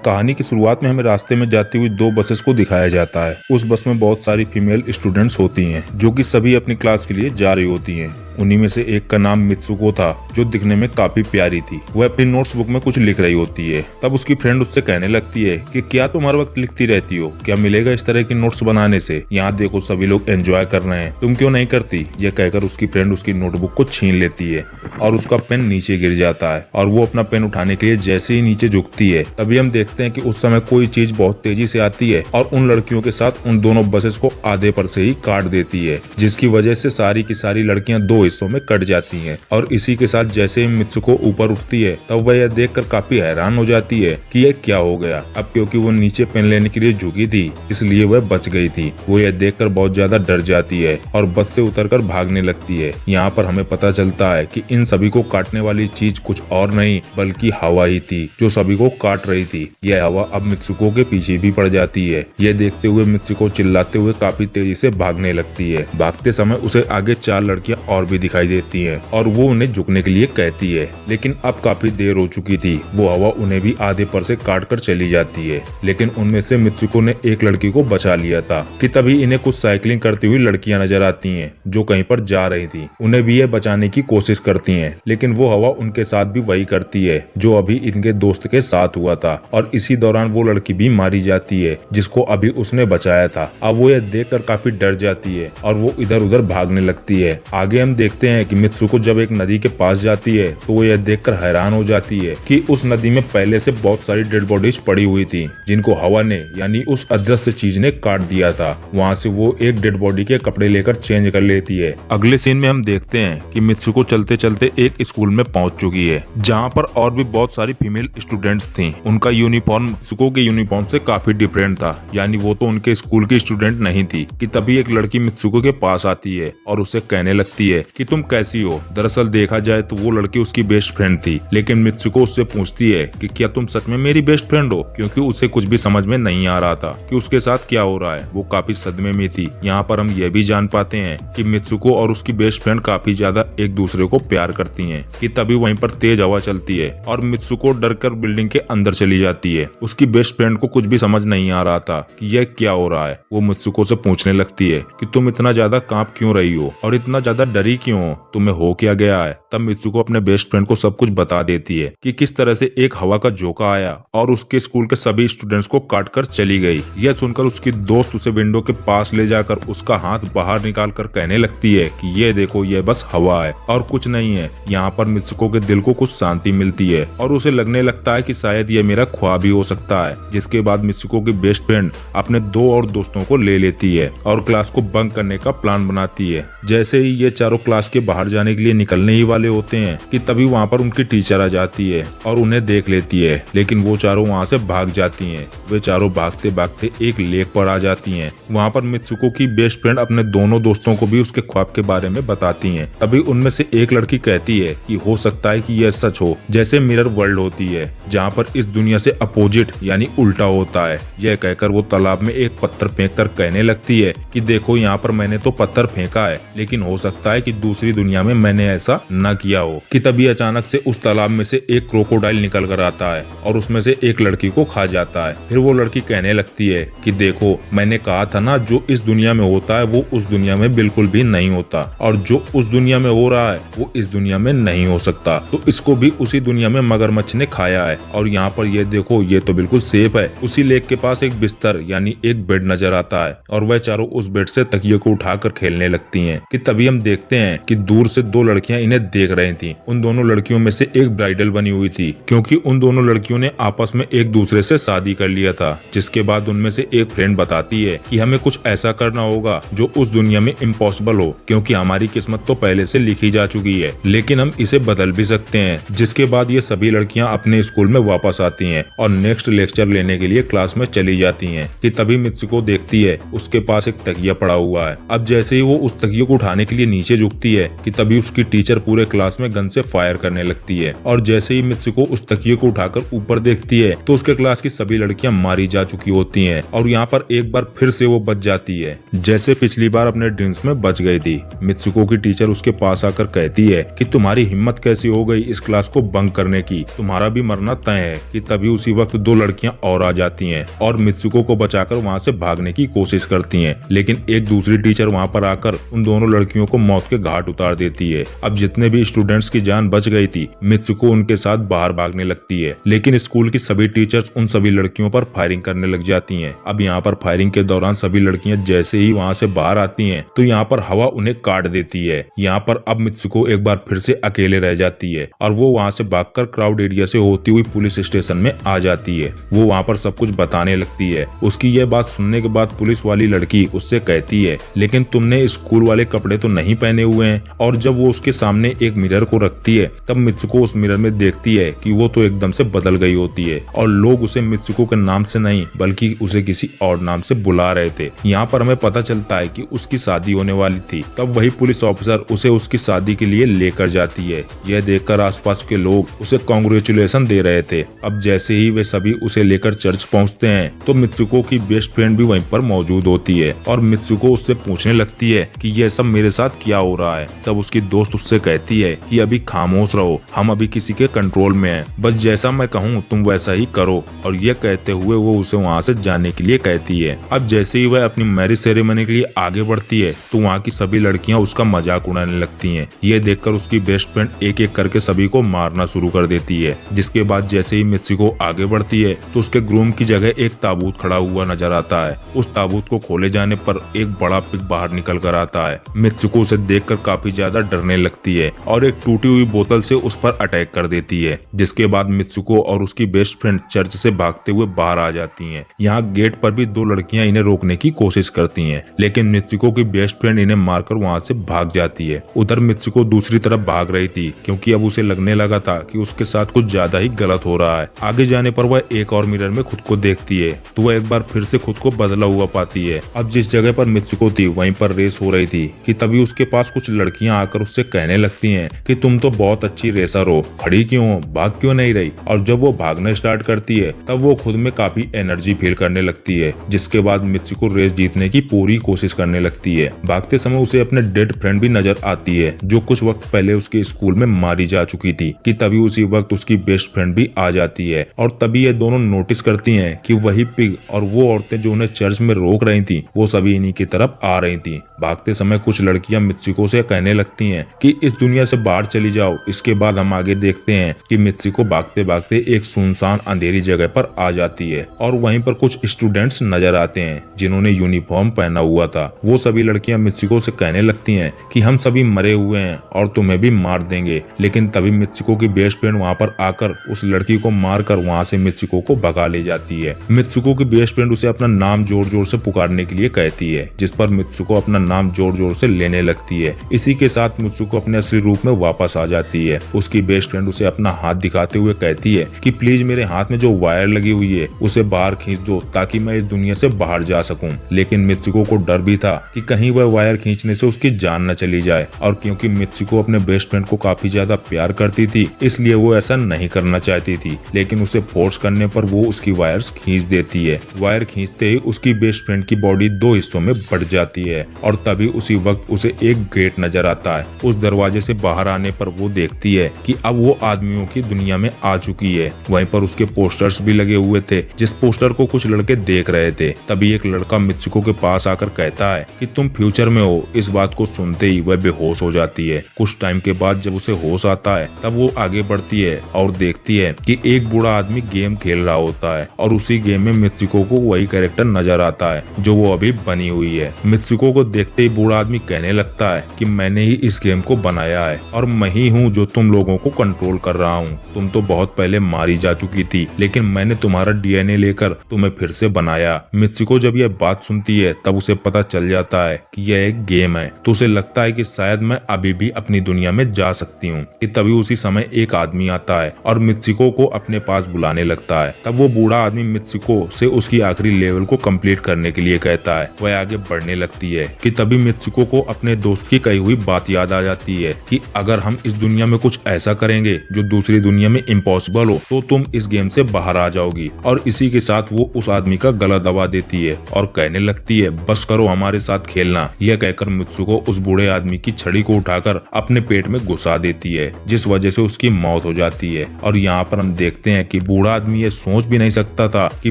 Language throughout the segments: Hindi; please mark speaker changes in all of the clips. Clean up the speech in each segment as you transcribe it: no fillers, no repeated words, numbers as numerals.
Speaker 1: कहानी की शुरुआत में हमें रास्ते में जाती हुई दो बसेस को दिखाया जाता है। उस बस में बहुत सारी फीमेल स्टूडेंट्स होती हैं जो कि सभी अपनी क्लास के लिए जा रही होती हैं। उन्हीं में से एक का नाम मित्सुको था जो दिखने में काफी प्यारी थी। वह अपनी नोट्स बुक में कुछ लिख रही होती है। तब उसकी फ्रेंड उससे कहने लगती है कि क्या तुम हर वक्त लिखती रहती हो, क्या मिलेगा इस तरह की नोट्स बनाने से? यहाँ देखो सभी लोग एंजॉय कर रहे हैं, तुम क्यों नहीं करती? यह कहकर उसकी फ्रेंड उसकी नोटबुक को छीन लेती है और उसका पेन नीचे गिर जाता है और वो अपना पेन उठाने के लिए जैसे ही नीचे झुकती है तभी हम देखते हैं कि उस समय कोई चीज बहुत तेजी से आती है और उन लड़कियों के साथ उन दोनों बसेस को आधे पर से ही काट देती है, जिसकी वजह से सारी की सारी लड़कियां दो हिस्सों में कट जाती हैं। और इसी के साथ जैसे ही मित्सुको ऊपर उठती है तब वह यह देखकर काफी हैरान हो जाती है कि यह क्या हो गया। अब क्योंकि वो नीचे पेन लेने के लिए झुकी थी इसलिए वह बच गई थी। वो यह देखकर बहुत ज्यादा डर जाती है और बस से उतरकर भागने लगती है। यहाँ पर हमें पता चलता है कि इन सभी को काटने वाली चीज कुछ और नहीं बल्कि हवा ही थी जो सभी को काट रही थी। यह हवा अब मित्सुको के पीछे भी पड़ जाती है। यह देखते हुए मित्सुको चिल्लाते हुए काफी तेजी से भागने लगती है। भागते समय उसे आगे चार लड़कियां और भी दिखाई देती हैं और वो उन्हें झुकने के लिए कहती है, लेकिन अब काफी देर हो चुकी थी। वो हवा उन्हें भी आधे पर से काट कर चली जाती है। लेकिन उनमें से मित्सुको ने एक लड़की को बचा लिया था कि तभी इन्हें कुछ साइकिलिंग करती हुई लड़कियां नजर आती हैं जो कहीं पर जा रही थी। उन्हें भी ये बचाने की कोशिश करती हैं, लेकिन वो हवा उनके साथ भी वही करती है जो अभी इनके दोस्त के साथ हुआ था। और इसी दौरान वो लड़की भी मारी जाती है जिसको अभी उसने बचाया था। अब वो यह देखकर काफी डर जाती है और वो इधर उधर भागने लगती है। आगे हम देखते हैं कि मित्सुको जब एक नदी के पास जाती है तो वो यह देखकर हैरान हो जाती है कि उस नदी में पहले से बहुत सारी डेड बॉडीज पड़ी हुई थी जिनको हवा ने यानी उस अदृश्य चीज ने काट दिया था। वहाँ से वो एक डेड बॉडी के कपड़े लेकर चेंज कर लेती है। अगले सीन में हम देखते हैं कि मित्सुको चलते चलते एक स्कूल में पहुंच चुकी है जहाँ पर और भी बहुत सारी फीमेल स्टूडेंट्स थी। उनका यूनिफॉर्म मित्सुको के यूनिफॉर्म से काफी डिफरेंट था, यानी वो तो उनके स्कूल की स्टूडेंट नहीं थी। कि तभी एक लड़की मित्सुको के पास आती है और उसे कहने लगती है कि तुम कैसी हो। दरअसल देखा जाए तो वो लड़की उसकी बेस्ट फ्रेंड थी, लेकिन मित्सुको उससे पूछती है कि क्या तुम सच में मेरी बेस्ट फ्रेंड हो, क्योंकि उसे कुछ भी समझ में नहीं आ रहा था कि उसके साथ क्या हो रहा है। वो काफी सदमे में थी। यहाँ पर हम यह भी जान पाते हैं कि मित्सुको और उसकी बेस्ट फ्रेंड काफी ज्यादा एक दूसरे को प्यार करती हैं। कि तभी वहीं पर तेज हवा चलती है और मित्सुको डरकर बिल्डिंग के अंदर चली जाती है। उसकी बेस्ट फ्रेंड को कुछ भी समझ नहीं आ रहा था कि यह क्या हो रहा है। वो मित्सुको से पूछने लगती है कि तुम इतना ज्यादा कांप क्यों रही हो और इतना ज्यादा डरी क्यों हो, तुम्हें हो क्या गया है? तब मित्सुको अपने बेस्ट फ्रेंड को सब कुछ बता देती है कि किस तरह से एक हवा का झोंका आया और उसके स्कूल के सभी स्टूडेंट्स को काट कर चली गई। यह सुनकर उसकी दोस्त उसे विंडो के पास ले जाकर उसका हाथ बाहर निकाल कर कहने लगती है कि ये देखो ये बस हवा है और कुछ नहीं है। यहाँ पर मित्सुको के दिल को कुछ शांति मिलती है और उसे लगने लगता है कि शायद ये मेरा ख्वाब ही हो सकता है। जिसके बाद मित्सुको की बेस्ट फ्रेंड अपने दो और दोस्तों को ले लेती है और क्लास को बंक करने का प्लान बनाती है। जैसे ही ये चारों क्लास के बाहर जाने के लिए निकलने ही वाले होते हैं कि तभी वहाँ पर उनकी टीचर आ जाती है और उन्हें देख लेती है, लेकिन वो चारों वहाँ से भाग जाती हैं। वे चारों भागते भागते एक लेक पर आ जाती हैं। वहाँ पर मित्सुको की बेस्ट फ्रेंड अपने दोनों दोस्तों को भी उसके ख्वाब के बारे में बताती हैं। तभी उनमें से एक लड़की कहती है कि हो सकता है कि यह सच हो, जैसे मिरर वर्ल्ड होती है जहाँ पर इस दुनिया से अपोजिट यानी उल्टा होता है। यह कहकर वो तालाब में एक पत्थर फेंक कर कहने लगती है कि देखो यहाँ पर मैंने तो पत्थर फेंका है, लेकिन हो सकता है कि दूसरी दुनिया में मैंने ऐसा न किया हो। कि तभी अचानक से उस तालाब में से एक क्रोकोडाइल निकल कर आता है और उसमें से एक लड़की को खा जाता है। फिर वो लड़की कहने लगती है कि देखो मैंने कहा था ना, जो इस दुनिया में होता है वो उस दुनिया में बिल्कुल भी नहीं होता और जो उस दुनिया में हो रहा है वो इस दुनिया में नहीं हो सकता। तो इसको भी उसी दुनिया में मगरमच्छ ने खाया है। और यहाँ पर ये देखो ये तो बिल्कुल सेफ है। उसी लेक के पास एक बिस्तर यानी एक बेड नजर आता है और वह चारों उस बेड से तकिए को उठाकर खेलने लगती हैं। कि तभी हम देखते हैं कि दूर से दो लड़कियां इन्हें देख रही थी। उन दोनों लड़कियों में से एक ब्राइडल बनी हुई थी क्योंकि उन दोनों लड़कियों ने आपस में एक दूसरे से शादी कर लिया था। जिसके बाद उनमें से एक फ्रेंड बताती है कि हमें कुछ ऐसा करना होगा जो उस दुनिया में इम्पॉसिबल हो, क्योंकि हमारी किस्मत तो पहले से लिखी जा चुकी है, लेकिन हम इसे बदल भी सकते हैं। जिसके बाद ये सभी लड़कियां अपने स्कूल में वापस आती हैं और नेक्स्ट लेक्चर लेने के लिए क्लास में चली जाती हैं। कि तभी मित्सुको देखती है उसके पास एक तकिया पड़ा हुआ है। अब जैसे ही वो उस तकिए को उठाने के लिए नीचे झुकती उठती है कि तभी उसकी टीचर पूरे क्लास में गन से फायर करने लगती है और जैसे ही मित्सुको उस तकिए को उठाकर ऊपर देखती है तो उसके क्लास की सभी लड़कियां मारी जा चुकी होती हैं और यहाँ पर एक बार फिर से वो बच जाती है जैसे पिछली बार अपने ड्रीम्स में बच गई थी। मित्सुको की टीचर उसके पास आकर कहती है कि तुम्हारी हिम्मत कैसी हो गई इस क्लास को बंक करने की, तुम्हारा भी मरना तय है। कि तभी उसी वक्त दो लड़कियां और आ जाती हैं और मित्सुको को बचाकर वहाँ से भागने की कोशिश करती हैं, लेकिन एक दूसरी टीचर वहाँ पर आकर उन दोनों लड़कियों को मौत के घाट उतार देती है। अब जितने भी स्टूडेंट्स की जान बच गई थी मित्सुको उनके साथ बाहर भागने लगती है, लेकिन स्कूल की सभी टीचर्स उन सभी लड़कियों पर फायरिंग करने लग जाती हैं। अब यहाँ पर फायरिंग के दौरान सभी लड़कियां जैसे ही वहाँ से बाहर आती हैं तो यहाँ पर हवा उन्हें काट देती है। यहाँ पर अब मित्सुको एक बार फिर से अकेले रह जाती है और वो वहाँ से भागकर क्राउड एरिया से होती हुई पुलिस स्टेशन में आ जाती है। वो वहाँ पर सब कुछ बताने लगती है। उसकी यह बात सुनने के बाद पुलिस वाली लड़की उससे कहती है लेकिन तुमने स्कूल वाले कपड़े तो नहीं पहने हुए हैं। और जब वो उसके सामने एक मिरर को रखती है तब मित्सुको उस मिरर में देखती है कि वो तो एकदम से बदल गई होती है और लोग उसे मित्सुको के नाम से नहीं बल्कि उसे किसी और नाम से बुला रहे थे। यहाँ पर हमें पता चलता है कि उसकी शादी होने वाली थी। तब वही पुलिस ऑफिसर उसे उसकी शादी के लिए लेकर जाती है। यह देखकर आसपास के लोग उसे कांग्रेचुलेशन दे रहे थे। अब जैसे ही वे सभी उसे लेकर चर्च पहुँचते हैं तो मित्सुको की बेस्ट फ्रेंड भी वहीं पर मौजूद होती है और मित्सुको उससे पूछने लगती है कि यह सब मेरे साथ क्या हो रहा है। तब उसकी दोस्त उससे कहती है कि अभी खामोश रहो, हम अभी किसी के कंट्रोल में हैं, बस जैसा मैं कहूँ तुम वैसा ही करो। और यह कहते हुए वो उसे वहाँ से जाने के लिए कहती है। अब जैसे ही वह अपनी मैरिज सेरेमनी के लिए आगे बढ़ती है तो वहाँ की सभी लड़कियां उसका मजाक उड़ाने लगती हैं। ये देखकर उसकी बेस्ट फ्रेंड एक एक करके सभी को मारना शुरू कर देती है। जिसके बाद जैसे ही मित्सुको आगे बढ़ती है तो उसके ग्रूम की जगह एक ताबूत खड़ा हुआ नजर आता है। उस ताबूत को खोले जाने पर एक बड़ा पिग बाहर निकल कर आता है। मित्सुको उसे देखकर काफी ज्यादा डरने लगती है और एक टूटी हुई बोतल से उस पर अटैक कर देती है। जिसके बाद मित्सुको और उसकी बेस्ट फ्रेंड चर्च से भागते हुए बाहर आ जाती हैं। यहाँ गेट पर भी दो लड़कियां इन्हें रोकने की कोशिश करती हैं, लेकिन मित्सुको की बेस्ट फ्रेंड इन्हें मारकर वहाँ से भाग जाती है। उधर मित्सुको दूसरी तरफ भाग रही थी क्योंकि अब उसे लगने लगा था कि उसके साथ कुछ ज्यादा ही गलत हो रहा है। आगे जाने पर वह एक और मिरर में खुद को देखती है तो वह एक बार फिर से खुद को बदला हुआ पाती है। अब जिस जगह पर मित्सुको थी वहीं पर रेस हो रही थी कि तभी उसके पास कुछ लड़कियां आकर उससे कहने लगती हैं कि तुम तो बहुत अच्छी रेसर हो, खड़ी क्यों हो, भाग क्यों नहीं रही। और जब वो भागना स्टार्ट करती है तब वो खुद में काफी एनर्जी फील करने लगती है। जिसके बाद मित्सुको रेस जीतने की पूरी कोशिश करने लगती है। भागते समय उसे अपने डेड फ्रेंड भी नजर आती है जो कुछ वक्त पहले उसके स्कूल में मारी जा चुकी थी। कि तभी उसी वक्त उसकी बेस्ट फ्रेंड भी आ जाती है और तभी ये दोनों नोटिस करती हैं कि वही पिग और वो औरतें जो उन्हें चर्च में रोक रही थी वो सभी इन्हीं की तरफ आ रही थी। भागते समय कुछ लड़कियां मित्सुको से कहने लगती हैं कि इस दुनिया से बाहर चली जाओ। इसके बाद हम आगे देखते हैं कि मित्सुको भागते भागते एक सुनसान अंधेरी जगह पर आ जाती है और वहीं पर कुछ स्टूडेंट्स नजर आते हैं जिन्होंने यूनिफॉर्म पहना हुआ था। वो सभी लड़कियां मित्सुको से कहने लगती हैं कि हम सभी मरे हुए हैं और तुम्हें भी मार देंगे। लेकिन तभी मित्सुको की बेस्ट फ्रेंड वहाँ पर आकर उस लड़की को मारकर वहाँ से मित्सुको को भगा ले जाती है। मित्सुको की बेस्ट फ्रेंड उसे अपना नाम जोर जोर से पुकारने के लिए कहती है, जिस पर मित्सुको अपना नाम जोर जोर से लेने लगती है। इसी के साथ मित्सुको अपने असली रूप में वापस आ जाती है। उसकी बेस्ट फ्रेंड उसे अपना हाथ दिखाते हुए कहती है कि प्लीज मेरे हाथ में जो वायर लगी हुई है उसे बाहर खींच दो ताकि मैं इस दुनिया से बाहर जा सकूं। लेकिन मित्सुको को डर भी था कि कहीं वह वायर खींचने से उसकी जान न चली जाए और क्योंकि मित्सुको अपने बेस्ट फ्रेंड को काफी ज्यादा प्यार करती थी इसलिए वो ऐसा नहीं करना चाहती थी। लेकिन उसे फोर्स करने पर वो उसकी वायर्स खींच देती है। वायर खींचते ही उसकी बेस्ट फ्रेंड की बॉडी दो हिस्सों में बढ़ जाती है और तभी उसी वक्त उसे एक गेट नजर आता है। उस दरवाजे से बाहर आने पर वो देखती है कि अब वो आदमियों की दुनिया में आ चुकी है। वहीं पर उसके पोस्टर्स भी लगे हुए थे जिस पोस्टर को कुछ लड़के देख रहे थे। तभी एक लड़का मित्सुको के पास आकर कहता है कि तुम फ्यूचर में हो। इस बात को सुनते ही वह बेहोश हो जाती है। कुछ टाइम के बाद जब उसे होश आता है तब वो आगे बढ़ती है और देखती है कि एक बूढ़ा आदमी गेम खेल रहा होता है और उसी गेम में मित्सुको को वही कैरेक्टर नजर आता है जो वो अभी बनी हुई है। मित्सुको को देखते ही बूढ़ा आदमी कहने लगता है कि मैंने ही इस गेम को बनाया है और मैं ही हूँ जो तुम लोगों को कंट्रोल कर रहा हूँ। तुम तो बहुत पहले मारी जा चुकी थी लेकिन मैंने तुम्हारा डीएनए लेकर तुम्हें फिर से बनाया। मित्सुको जब यह बात सुनती है तब उसे पता चल जाता है कि यह एक गेम है तो उसे लगता है कि शायद मैं अभी भी अपनी दुनिया में जा सकती हूँ। कि तभी उसी समय एक आदमी आता है और मित्सुको को अपने पास बुलाने लगता है। तब वो बूढ़ा आदमी मित्सुको से उसकी आखिरी लेवल को कंप्लीट करने के लिए कहता है। वह आगे बढ़ने लगती है कि तभी मित्सुको को अपने दोस्त की कही हुई बात याद आ जाती है कि अगर हम इस दुनिया में कुछ ऐसा करेंगे जो दूसरी दुनिया में इम्पॉसिबल हो तो तुम इस गेम से बाहर आ जाओगी। और इसी के साथ वो उस आदमी का गला दबा देती है और कहने लगती है बस करो हमारे साथ खेलना। यह कहकर मित्सुको उस बूढ़े आदमी की छड़ी को उठाकर अपने पेट में घुसा देती है, जिस वजह से उसकी मौत हो जाती है। और यहाँ पर हम देखते हैं कि बूढ़ा आदमी ये सोच भी नहीं सकता था कि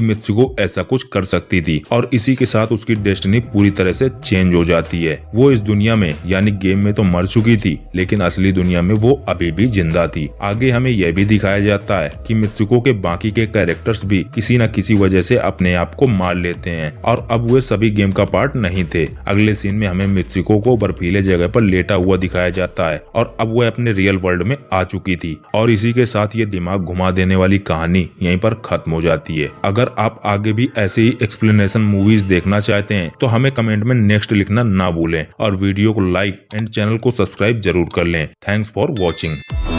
Speaker 1: मित्सुको ऐसा कुछ कर सकती थी, और इसी के साथ उसकी डेस्टिनी पूरी तरह से चेंज हो जाती है। वो इस दुनिया में यानी गेम में तो मर चुकी थी, लेकिन असली दुनिया में वो अभी भी जिंदा थी। आगे हमें यह भी दिखाया जाता है कि मित्सुको के बाकी के कैरेक्टर्स भी किसी न किसी वजह से अपने आप को मार लेते हैं, और अब वे सभी गेम का पार्ट नहीं थे। अगले सीन में हमें मित्सुको को बर्फीले जगह पर लेटा हुआ दिखाया जाता है, और अब वह अपने रियल वर्ल्ड में आ चुकी थी। और इसी के साथ ये दिमाग घुमा देने वाली कहानी यहीं पर खत्म हो जाती है। अगर आप आगे भी ऐसे ही एक्सप्लेनेशन मूवीज देखना चाहते हैं तो हमें कमेंट में नेक्स्ट लिखना ना भूलें, और वीडियो को लाइक एंड चैनल को सब्सक्राइब जरूर कर लें। Thanks for watching.